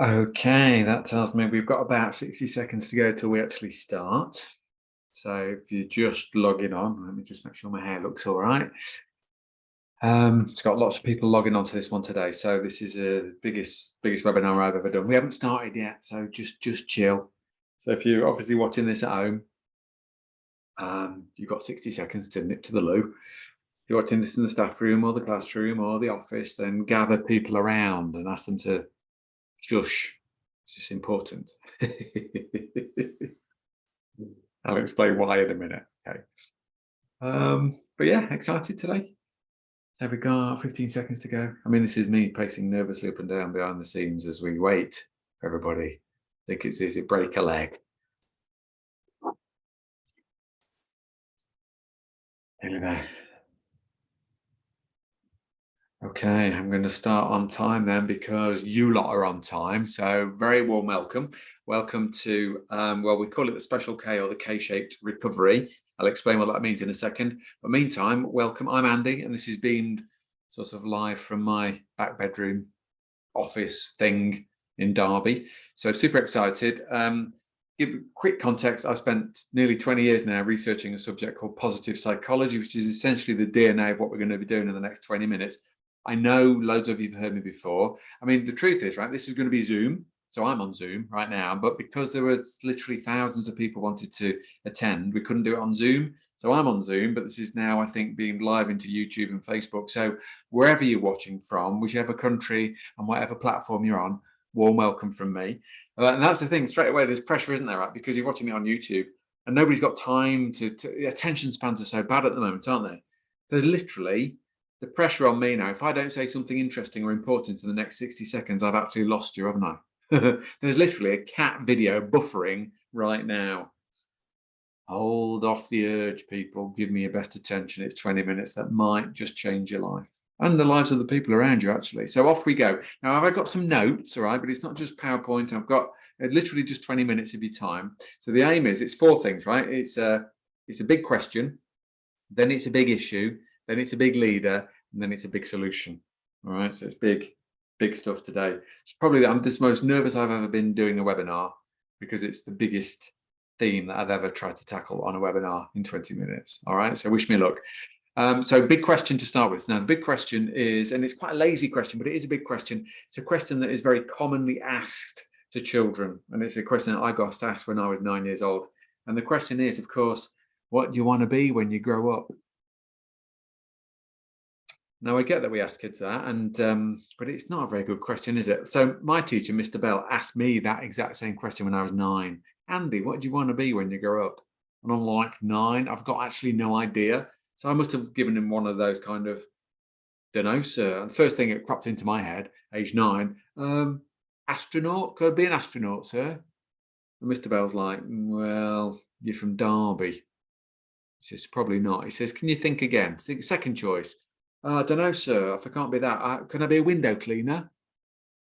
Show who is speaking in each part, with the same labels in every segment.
Speaker 1: Okay, that tells me we've got about 60 seconds to go till we actually start. So if you're just logging on, let me just make sure my hair looks all right. It's got lots of people logging on to this one today. So this is the biggest webinar I've ever done. We haven't started yet, so just chill. So if you're obviously watching this at home, you've got 60 seconds to nip to the loo. If you're watching this in the staff room or the classroom or the office, then gather people around and ask them to shush. It's just important. I'll explain why in a minute. Okay. But yeah, excited today. Have we got 15 seconds to go? I mean, this is me pacing nervously up and down behind the scenes as we wait for everybody. I think it's easy, break a leg. Anyway. Okay, I'm going to start on time then because you lot are on time. So very warm welcome. Welcome to, well, we call it the Special K or the K-shaped recovery. I'll explain what that means in a second. But meantime, welcome. I'm Andy, and this is beamed sort of live from my back bedroom office thing in Derby. So super excited. Give quick context, I've spent nearly 20 years now researching a subject called positive psychology, which is essentially the DNA of what we're going to be doing in the next 20 minutes. I know loads of you have heard me before. I mean, the truth is, right, this is going to be Zoom. So I'm on Zoom right now, but because there were literally thousands of people wanted to attend, we couldn't do it on Zoom. So I'm on Zoom, but this is now, I think, being live into YouTube and Facebook. So wherever you're watching from, whichever country and whatever platform you're on, warm welcome from me. And that's the thing, straight away, there's pressure, isn't there, right? Because you're watching it on YouTube and nobody's got time to attention spans are so bad at the moment, aren't they? There's literally the pressure on me now. If I don't say something interesting or important in the next 60 seconds, I've actually lost you, haven't I? There's literally a cat video buffering right now. Hold off the urge, people. Give me your best attention. It's 20 minutes that might just change your life and the lives of the people around you, actually. So off we go. Now, I've got some notes, all right, but it's not just PowerPoint. I've got literally just 20 minutes of your time. So the aim is, it's four things, right? It's a big question, then it's a big issue, then it's a big leader, and then it's a big solution. All right, so it's big stuff today. It's probably I'm the most nervous I've ever been doing a webinar because it's the biggest theme that I've ever tried to tackle on a webinar in 20 minutes. All right, so wish me luck. So big question to start with. Now, the big question is, and it's quite a lazy question, but it is a big question. It's a question that is very commonly asked to children. And it's a question that I got asked when I was 9 years old. And the question is, of course, what do you want to be when you grow up? Now, I get that we ask kids that, but it's not a very good question, is it? So my teacher, Mr. Bell, asked me that exact same question when I was 9. Andy, what do you want to be when you grow up? And I'm like, 9? I've got actually no idea. So I must have given him one of those kind of, don't know, sir. And the first thing that cropped into my head, age 9, astronaut? Could I be an astronaut, sir? And Mr. Bell's like, well, you're from Derby. He says, probably not. He says, can you think again? Think second choice. I don't know, sir. If I can't be that, can I be a window cleaner?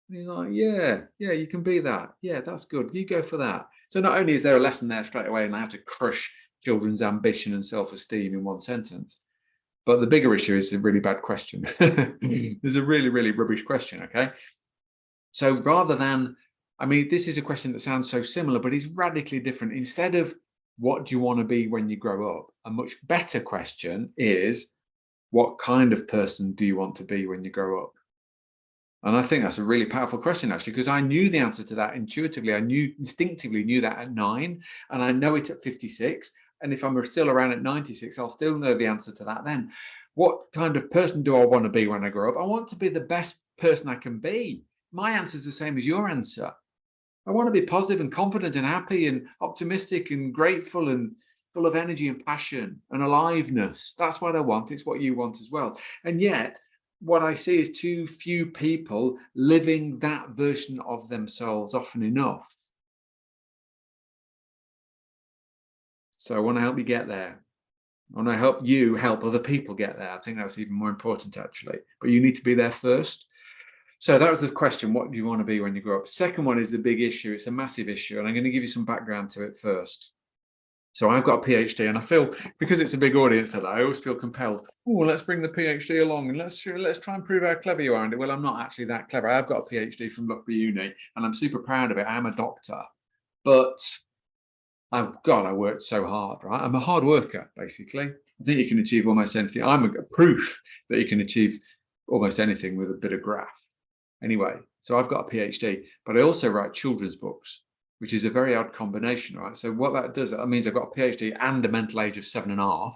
Speaker 1: And he's like, yeah, you can be that. Yeah, that's good. You go for that. So not only is there a lesson there straight away and how to crush children's ambition and self-esteem in one sentence, but the bigger issue is a really bad question. There's a really, really rubbish question, okay? So rather than, I mean, this is a question that sounds so similar, but it's radically different. Instead of what do you want to be when you grow up, a much better question is, what kind of person do you want to be when you grow up? And I think that's a really powerful question, actually, because I knew the answer to that intuitively. I instinctively knew that at 9, and I know it at 56. And if I'm still around at 96, I'll still know the answer to that then. What kind of person do I want to be when I grow up? I want to be the best person I can be. My answer is the same as your answer. I want to be positive and confident and happy and optimistic and grateful and full of energy and passion and aliveness. That's what I want. It's what you want as well. And yet, what I see is too few people living that version of themselves often enough. So I want to help you get there. I want to help you help other people get there. I think that's even more important, actually. But you need to be there first. So that was the question. What do you want to be when you grow up? Second one is the big issue. It's a massive issue. And I'm going to give you some background to it first. So I've got a PhD, and I feel, because it's a big audience today, I always feel compelled. Oh, let's bring the PhD along, and let's try and prove how clever you are. And well, I'm not actually that clever. I've got a PhD from Rugby Uni, and I'm super proud of it. I am a doctor, but I worked so hard, right? I'm a hard worker, basically. I think you can achieve almost anything. I'm a proof that you can achieve almost anything with a bit of graft. Anyway, so I've got a PhD, but I also write children's books, which is a very odd combination, right? So what that does, that means I've got a PhD and a mental age of 7.5.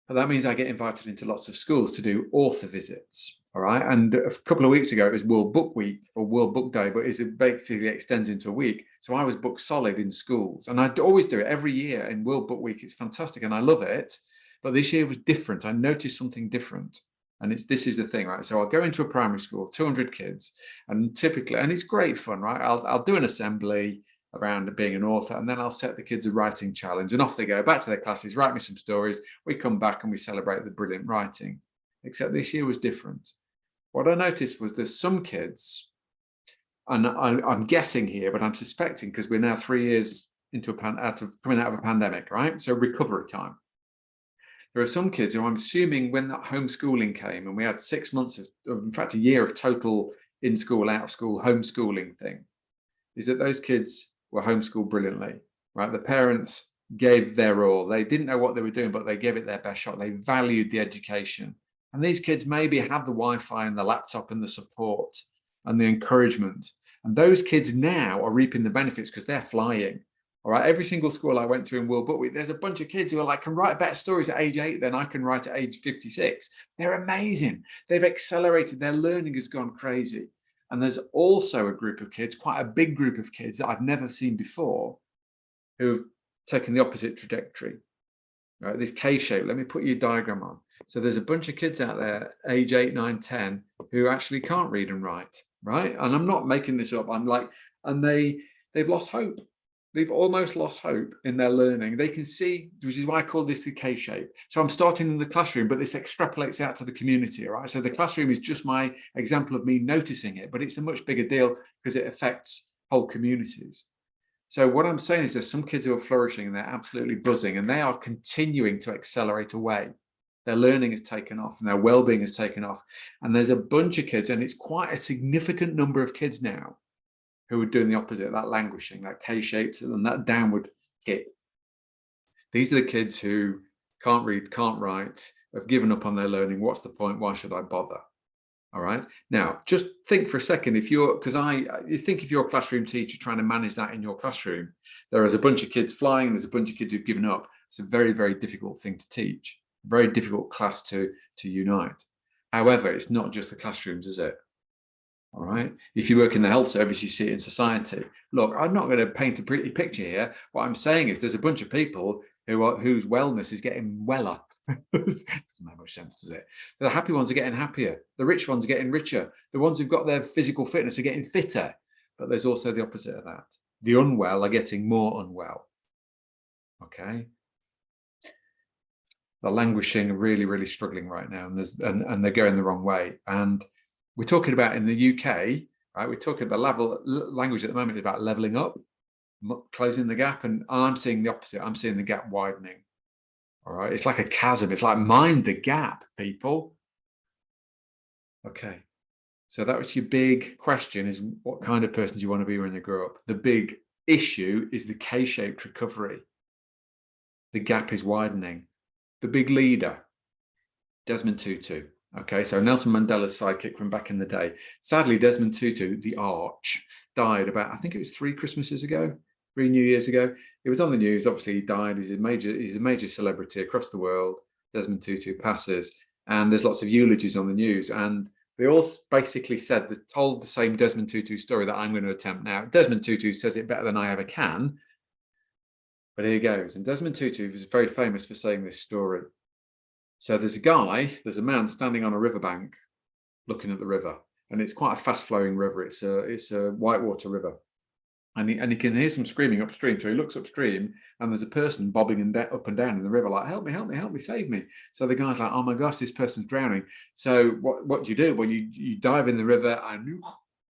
Speaker 1: But that means I get invited into lots of schools to do author visits. All right. And a couple of weeks ago, it was World Book Week or World Book Day, but it basically extends into a week. So I was booked solid in schools, and I always do it every year in World Book Week. It's fantastic and I love it. But this year was different. I noticed something different. And this is the thing, right? So I'll go into a primary school, 200 kids, and typically, and it's great fun, right? I'll do an assembly around being an author, and then I'll set the kids a writing challenge, and off they go back to their classes, write me some stories. We come back and we celebrate the brilliant writing. Except this year was different. What I noticed was there's some kids, and I'm guessing here, but I'm suspecting, because we're now 3 years into coming out of a pandemic, right? So recovery time. There are some kids who I'm assuming, when that homeschooling came and we had 6 months of, in fact, a year of total in school, out of school, homeschooling thing, is that those kids were homeschooled brilliantly, right? The parents gave their all. They didn't know what they were doing, but they gave it their best shot. They valued the education. And these kids maybe had the Wi-Fi and the laptop and the support and the encouragement. And those kids now are reaping the benefits because they're flying. All right. Every single school I went to in World Book Week, there's a bunch of kids who are like, can write better stories at age 8 than I can write at age 56. They're amazing. They've accelerated. Their learning has gone crazy. And there's also a group of kids, quite a big group of kids that I've never seen before, who've taken the opposite trajectory. Right, this K-shape. Let me put your diagram on. So there's a bunch of kids out there, age 8, 9, 10, who actually can't read and write. Right, and I'm not making this up. I'm like, and they've lost hope. They've almost lost hope in their learning. They can see, which is why I call this the K-shape. So I'm starting in the classroom, but this extrapolates out to the community, right? So the classroom is just my example of me noticing it, but it's a much bigger deal because it affects whole communities. So what I'm saying is there's some kids who are flourishing and they're absolutely buzzing, and they are continuing to accelerate away. Their learning has taken off and their well-being has taken off. And there's a bunch of kids, and it's quite a significant number of kids now, who are doing the opposite, that languishing, that K-shaped, and that downward tip. These are the kids who can't read, can't write, have given up on their learning. What's the point? Why should I bother? All right. Now, just think for a second, if you're a classroom teacher trying to manage that in your classroom, there is a bunch of kids flying, there's a bunch of kids who've given up. It's a very, very difficult thing to teach, a very difficult class to unite. However, it's not just the classrooms, is it? All right. If you work in the health service, you see it in society. Look, I'm not going to paint a pretty picture here. What I'm saying is there's a bunch of people whose wellness is getting weller. Doesn't make much sense, does it? The happy ones are getting happier. The rich ones are getting richer. The ones who've got their physical fitness are getting fitter. But there's also the opposite of that. The unwell are getting more unwell. Okay. The languishing are really, really struggling right now, and they're going the wrong way. And we're talking about in the UK, right? We're talking the language at the moment is about leveling up, closing the gap, and I'm seeing the opposite. I'm seeing the gap widening. All right, it's like a chasm. It's like mind the gap, people. Okay, so that was your big question: is what kind of person do you want to be when you grow up? The big issue is the K-shaped recovery. The gap is widening. The big leader, Desmond Tutu. Okay, so Nelson Mandela's sidekick from back in the day. Sadly, Desmond Tutu, the Arch, died about, I think it was 3 Christmases ago, 3 New Years ago. It was on the news. Obviously, he died. He's a major celebrity across the world. Desmond Tutu passes, and there's lots of eulogies on the news. And they all basically told the same Desmond Tutu story that I'm going to attempt now. Desmond Tutu says it better than I ever can, but here goes. And Desmond Tutu was very famous for saying this story. So there's a man standing on a riverbank looking at the river, and it's quite a fast-flowing river. It's a whitewater river, and he can hear some screaming upstream. So he looks upstream, and there's a person bobbing up and down in the river, like, help me, help me, help me, save me. So the guy's like, oh my gosh, this person's drowning. So what do you do? Well, you dive in the river, and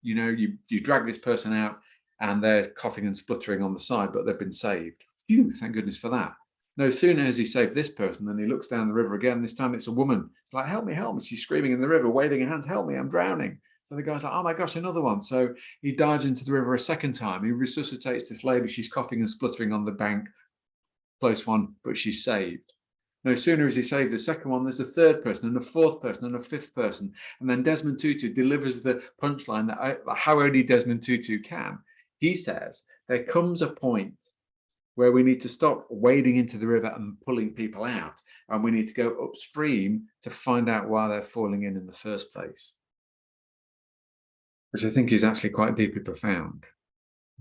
Speaker 1: you drag this person out, and they're coughing and spluttering on the side, but they've been saved. Phew, thank goodness for that. No sooner has he saved this person than he looks down the river again. This time it's a woman. It's like, help me, help me. She's screaming in the river, waving her hands, help me, I'm drowning. So the guy's like, oh my gosh, another one. So he dives into the river a second time. He resuscitates this lady. She's coughing and spluttering on the bank. Close one, but she's saved. No sooner has he saved the second one, there's a third person and a fourth person and a fifth person. And then Desmond Tutu delivers the punchline that how only Desmond Tutu can. He says, there comes a point where we need to stop wading into the river and pulling people out. And we need to go upstream to find out why they're falling in the first place. Which I think is actually quite deeply profound,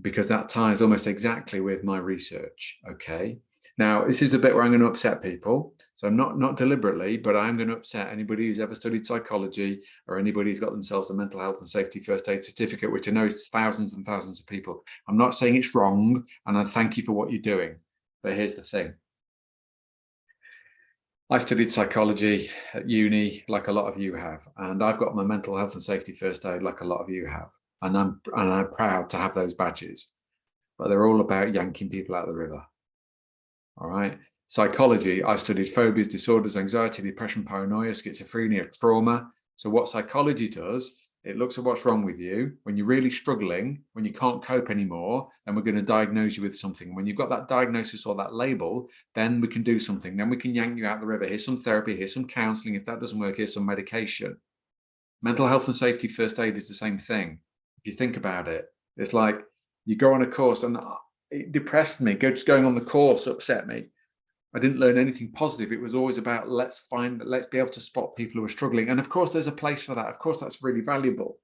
Speaker 1: because that ties almost exactly with my research, okay? Now, this is a bit where I'm going to upset people. So I'm not deliberately, but I'm going to upset anybody who's ever studied psychology or anybody who's got themselves a mental health and safety first aid certificate, which I know is thousands and thousands of people. I'm not saying it's wrong, and I thank you for what you're doing. But here's the thing. I studied psychology at uni, like a lot of you have, and I've got my mental health and safety first aid, like a lot of you have. And I'm proud to have those badges, but they're all about yanking people out of the river. All right. Psychology, I studied phobias, disorders, anxiety, depression, paranoia, schizophrenia, trauma. So what psychology does, it looks at what's wrong with you. When you're really struggling, when you can't cope anymore, then we're going to diagnose you with something. When you've got that diagnosis or that label, then we can do something. Then we can yank you out the river. Here's some therapy, here's some counselling. If that doesn't work, here's some medication. Mental health and safety first aid is the same thing. If you think about it, it's like you go on a course, and it depressed me. Just going on the course upset me. I didn't learn anything positive. It was always about let's be able to spot people who are struggling. And of course, there's a place for that. Of course, that's really valuable.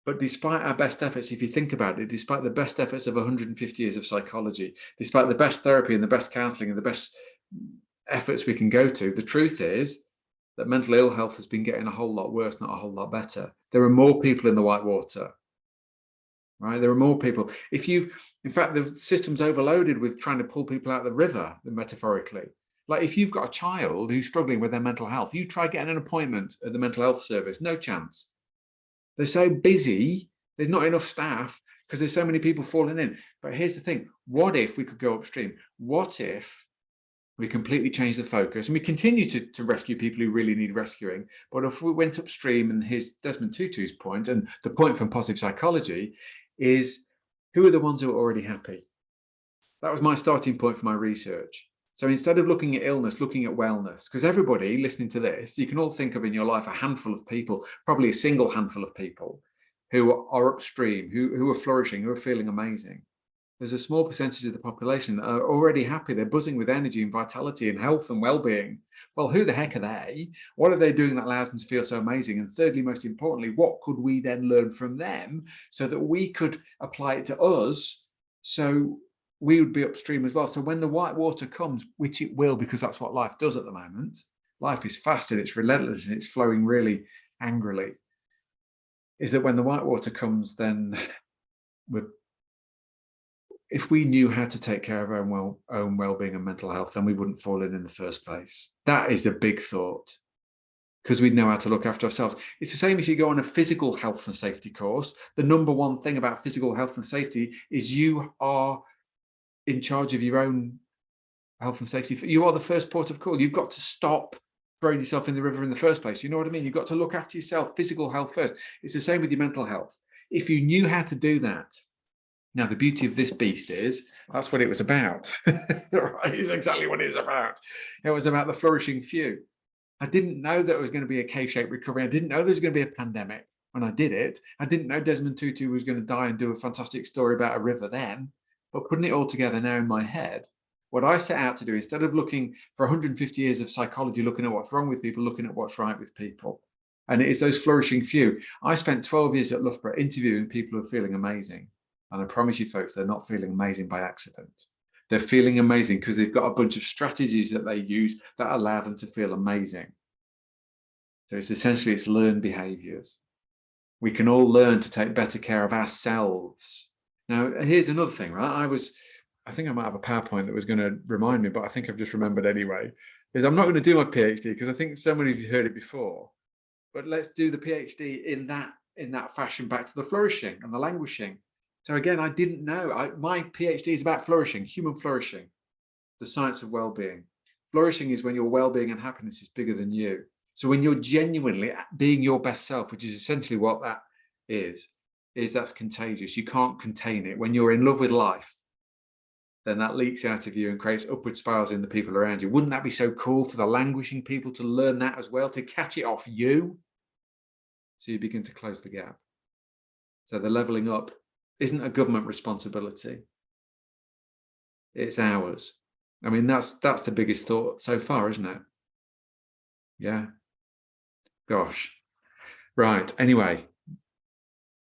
Speaker 1: But despite our best efforts, if you think about it, despite the best efforts of 150 years of psychology, despite the best therapy and the best counselling and the best efforts we can go to, the truth is that mental ill health has been getting a whole lot worse, not a whole lot better. There are more people in the white water. Right, there are more people. In fact, the system's overloaded with trying to pull people out of the river, metaphorically. Like if you've got a child who's struggling with their mental health, you try getting an appointment at the mental health service, no chance. They're so busy, there's not enough staff because there's so many people falling in. But here's the thing, what if we could go upstream? What if we completely change the focus and we continue to rescue people who really need rescuing? But if we went upstream, and here's Desmond Tutu's point, and the point from positive psychology is, who are the ones who are already happy? That was my starting point for my research. So instead of looking at illness, looking at wellness, because everybody listening to this, you can all think of in your life a handful of people, probably a single handful of people who are upstream, who are flourishing, who are feeling amazing. There's a small percentage of the population that are already happy. They're buzzing with energy and vitality and health and well-being. Well, who the heck are they? What are they doing that allows them to feel so amazing? And thirdly, most importantly, what could we then learn from them so that we could apply it to us, so we would be upstream as well? So when the white water comes, which it will, because that's what life does at the moment, life is fast and it's relentless and it's flowing really angrily, is that when the white water comes, then if we knew how to take care of our own well-being and mental health, then we wouldn't fall in the first place. That is a big thought, because we'd know how to look after ourselves. It's the same if you go on a physical health and safety course. The number one thing about physical health and safety is you are in charge of your own health and safety. You are the first port of call. You've got to stop throwing yourself in the river in the first place. You know what I mean? You've got to look after yourself, physical health first. It's the same with your mental health. If you knew how to do that. Now, the beauty of this beast is that's what it was about. Right? It's exactly what it was about. It was about the flourishing few. I didn't know that it was going to be a K-shaped recovery. I didn't know there was going to be a pandemic when I did it. I didn't know Desmond Tutu was going to die and do a fantastic story about a river then. But putting it all together now in my head, what I set out to do, instead of looking for 150 years of psychology, looking at what's wrong with people, looking at what's right with people, and it is those flourishing few. I spent 12 years at Loughborough interviewing people who are feeling amazing. And I promise you, folks, they're not feeling amazing by accident. They're feeling amazing because they've got a bunch of strategies that they use that allow them to feel amazing. So it's learned behaviors. We can all learn to take better care of ourselves. Now, here's another thing, right? I think I might have a PowerPoint that was going to remind me, but I think I've just remembered anyway, is I'm not going to do my PhD because I think so many of you heard it before. But let's do the PhD in that fashion, back to the flourishing and the languishing. So again, I didn't know. My PhD is about flourishing, human flourishing, the science of well-being. Flourishing is when your well-being and happiness is bigger than you. So when you're genuinely being your best self, which is essentially what that is that's contagious. You can't contain it. When you're in love with life, then that leaks out of you and creates upward spirals in the people around you. Wouldn't that be so cool for the languishing people to learn that as well, to catch it off you? So you begin to close the gap. So the leveling up isn't a government responsibility. It's ours. I mean, that's the biggest thought so far, isn't it? Yeah. Gosh. Right. Anyway,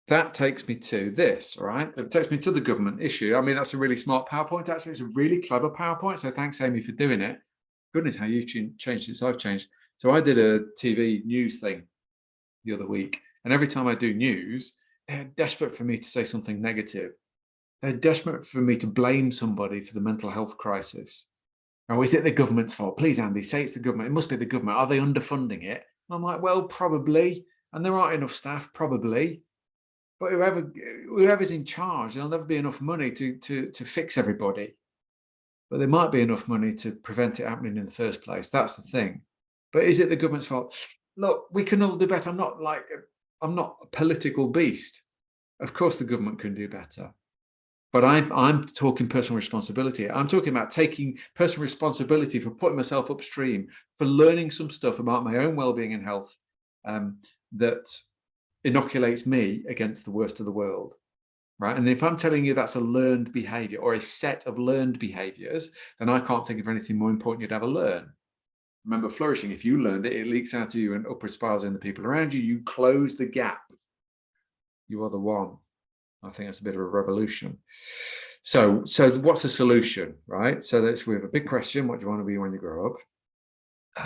Speaker 1: that takes me to this, all right? It takes me to the government issue. I mean, that's a really smart PowerPoint. Actually, it's a really clever PowerPoint. So thanks, Amy, for doing it. Goodness, how you've changed since I've changed. So I did a TV news thing the other week. And every time I do news, they're desperate for me to say something negative. They're desperate for me to blame somebody for the mental health crisis. Oh, is it the government's fault? Please, Andy, say it's the government. It must be the government. Are they underfunding it? And I'm like, well, probably. And there aren't enough staff, probably. But whoever's in charge, there'll never be enough money to fix everybody. But there might be enough money to prevent it happening in the first place. That's the thing. But is it the government's fault? Look, we can all do better. I'm not a political beast. Of course, the government can do better. But I'm talking personal responsibility. I'm talking about taking personal responsibility for putting myself upstream, for learning some stuff about my own well-being and health that inoculates me against the worst of the world, right? And if I'm telling you that's a learned behavior or a set of learned behaviors, then I can't think of anything more important you'd ever learn. Remember, flourishing, if you learned it, it leaks out to you and upward spirals in the people around you. You close the gap. You are the one. I think that's a bit of a revolution. So what's the solution, right? So we have a big question. What do you want to be when you grow up?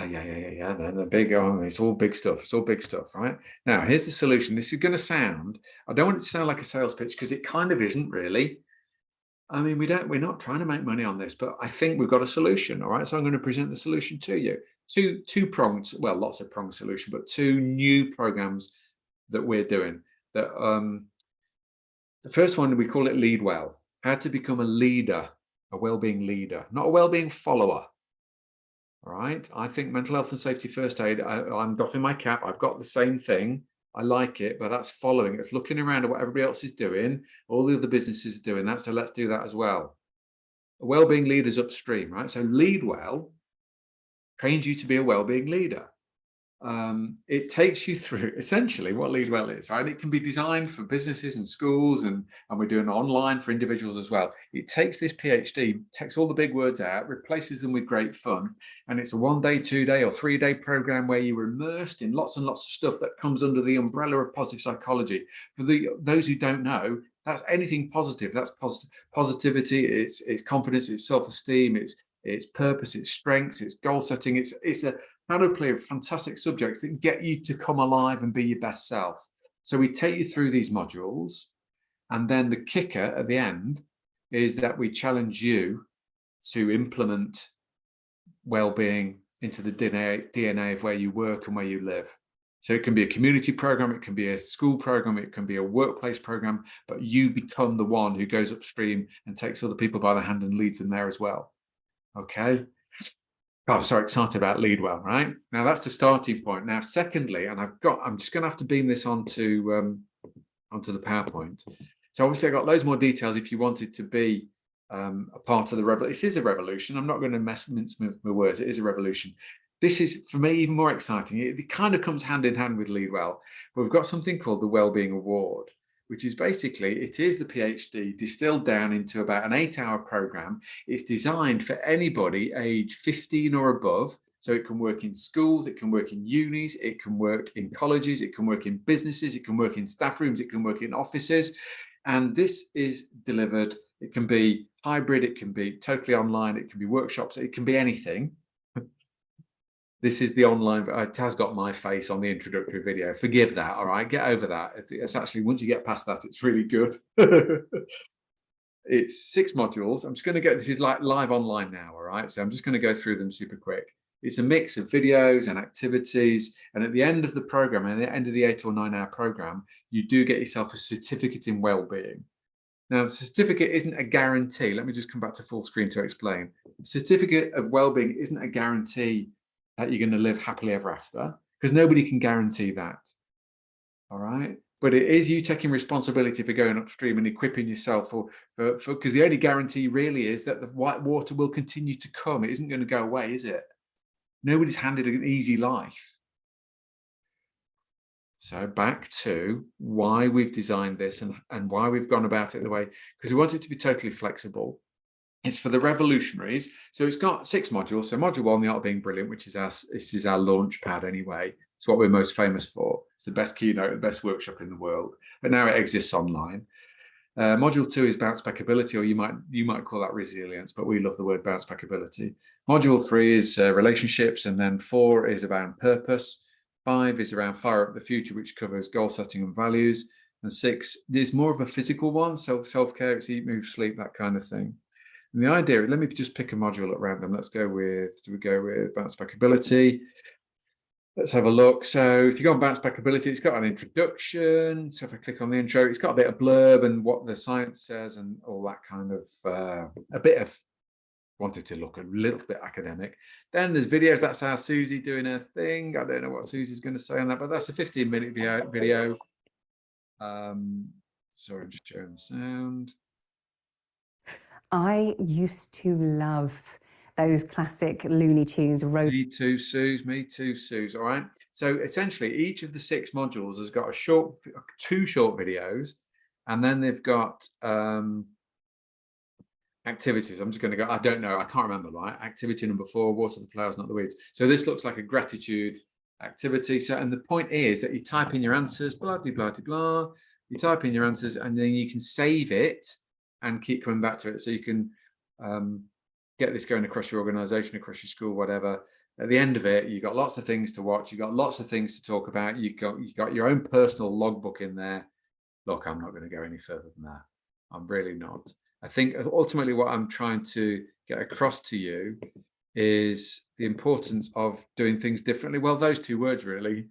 Speaker 1: Yeah. Then the big, it's all big stuff. It's all big stuff, right? Now, here's the solution. This is going to sound, I don't want it to sound like a sales pitch because it kind of isn't really. I mean, we're not trying to make money on this, but I think we've got a solution, all right? So I'm going to present the solution to you. Two prongs, well, lots of prong solution, but two new programs that we're doing. That the first one, we call it Lead Well. How to become a leader, a well-being leader, not a well-being follower. All right. I think mental health and safety first aid, I'm doffing my cap. I've got the same thing. I like it, but that's following. It's looking around at what everybody else is doing. All the other businesses are doing that. So let's do that as well. A well-being leader's upstream, right? So Lead Well trains you to be a well-being leader. It takes you through essentially what Lead Well is, right? It can be designed for businesses and schools, and we're doing online for individuals as well. It takes this PhD, takes all the big words out, replaces them with great fun, and it's a 1 day, 2 day, or 3 day program where you're immersed in lots and lots of stuff that comes under the umbrella of positive psychology. For those who don't know, that's anything positive. That's positivity. It's confidence. It's self-esteem. It's purpose. It's strengths. It's goal setting. It's a panoply of fantastic subjects that get you to come alive and be your best self. So we take you through these modules, and then the kicker at the end is that we challenge you to implement well-being into the DNA of where you work and where you live. So it can be a community program, it can be a school program, it can be a workplace program, but you become the one who goes upstream and takes other people by the hand and leads them there as well. Okay. Oh, so excited about Lead Well, right? Now that's the starting point. Now, secondly, and I'm just going to have to beam this onto the PowerPoint. So obviously, I got loads more details if you wanted to be a part of the revolution. This is a revolution. I'm not going to mince my words. It is a revolution. This is, for me, even more exciting. It kind of comes hand in hand with Lead Well. But we've got something called the Wellbeing Award, which is basically, it is the PhD distilled down into about an 8-hour program. It's designed for anybody age 15 or above. So it can work in schools, it can work in unis, it can work in colleges, it can work in businesses, it can work in staff rooms, it can work in offices. And this is delivered, it can be hybrid, it can be totally online, it can be workshops, it can be anything. This is the online, it has got my face on the introductory video. Forgive that, all right? Get over that. It's actually, once you get past that, it's really good. It's 6 modules. I'm just going to go, this is like live online now, all right? So I'm just going to go through them super quick. It's a mix of videos and activities. And at the end of the program, at the end of the 8 or 9 hour program, you do get yourself a certificate in wellbeing. Now, the certificate isn't a guarantee. Let me just come back to full screen to explain. The certificate of wellbeing isn't a guarantee that you're going to live happily ever after, because nobody can guarantee that. All right. But it is you taking responsibility for going upstream and equipping yourself because the only guarantee really is that the white water will continue to come. It isn't going to go away, is it? Nobody's handed an easy life. So back to why we've designed this and why we've gone about it the way, because we want it to be totally flexible. It's for the revolutionaries. So it's got 6 modules. So module 1, the art of being brilliant, which is our launch pad anyway. It's what we're most famous for. It's the best keynote, the best workshop in the world. But now it exists online. Module 2 is bounce back ability, or you might call that resilience, but we love the word bounce back ability. Module 3 is relationships, and then 4 is about purpose. 5 is around fire up the future, which covers goal setting and values. And 6 is more of a physical one, self-care, it's eat, move, sleep, that kind of thing. And the idea, let me just pick a module at random. Let's go with, do we go with bounce back ability? Let's have a look. So if you go on bounce back ability, it's got an introduction. So if I click on the intro, it's got a bit of blurb and what the science says and all that kind of, a bit of, wanted to look a little bit academic. Then there's videos. That's our Susie doing her thing. I don't know what Susie's going to say on that, but that's a 15-minute video. Sorry, I'm just showing the sound.
Speaker 2: I used to love those classic Looney Tunes.
Speaker 1: Me too, Suze. Me too, Suze. All right. So essentially, each of the 6 modules has got 2 short videos, and then they've got activities. I'm just going to go. I don't know. I can't remember. Right. Activity number 4: water the flowers, not the weeds. So this looks like a gratitude activity. So, and the point is that you type in your answers. Blah blah blah blah. You type in your answers, and then you can save it and keep coming back to it. So you can get this going across your organization, across your school, whatever. At the end of it, you've got lots of things to watch. You've got lots of things to talk about. You've got your own personal logbook in there. Look, I'm not going to go any further than that. I'm really not. I think ultimately what I'm trying to get across to you is the importance of doing things differently. Well, those 2 words really.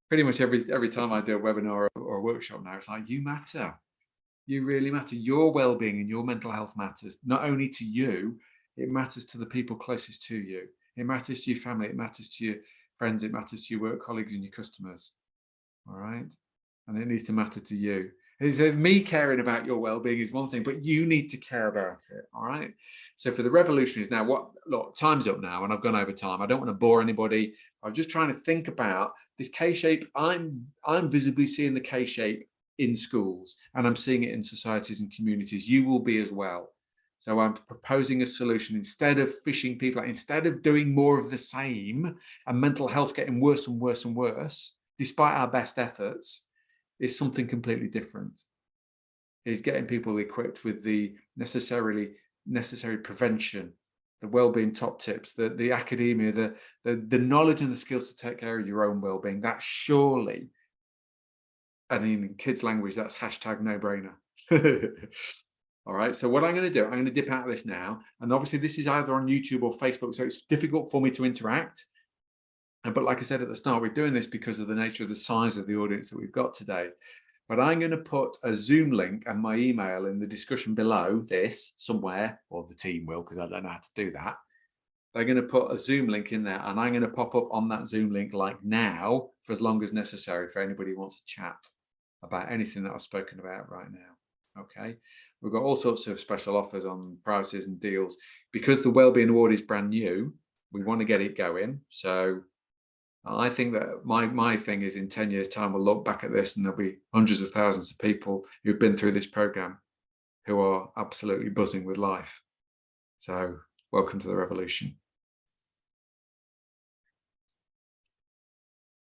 Speaker 1: Pretty much every time I do a webinar or a workshop now, it's like, you matter. You really matter. Your well-being and your mental health matters, not only to you, it matters to the people closest to you. It matters to your family. It matters to your friends. It matters to your work colleagues and your customers. All right. And it needs to matter to you. Me caring about your well-being is one thing, but you need to care about it. All right. So for the revolutionaries now, look, time's up now, and I've gone over time. I don't want to bore anybody. I'm just trying to think about this K-shape. I'm visibly seeing the K-shape in schools, and I'm seeing it in societies and communities. You will be as well. So I'm proposing a solution. Instead of fishing people out, instead of doing more of the same and mental health getting worse and worse and worse, despite our best efforts, is something completely different. Is getting people equipped with the necessary prevention, the well-being top tips, the academia, the knowledge and the skills to take care of your own well-being. That's surely, and in kids' language, that's hashtag no-brainer. All right. So what I'm going to do, I'm going to dip out of this now. And obviously this is either on YouTube or Facebook, so it's difficult for me to interact. But like I said at the start, we're doing this because of the nature of the size of the audience that we've got today. But I'm going to put a Zoom link and my email in the discussion below this somewhere, or the team will, because I don't know how to do that. They're going to put a Zoom link in there, and I'm going to pop up on that Zoom link like now for as long as necessary for anybody who wants to chat about anything that I've spoken about right now. Okay. We've got all sorts of special offers on prices and deals. Because the Wellbeing Award is brand new, we want to get it going. So I think that my thing is, in 10 years' time, we'll look back at this and there'll be hundreds of thousands of people who've been through this program who are absolutely buzzing with life. So welcome to the revolution.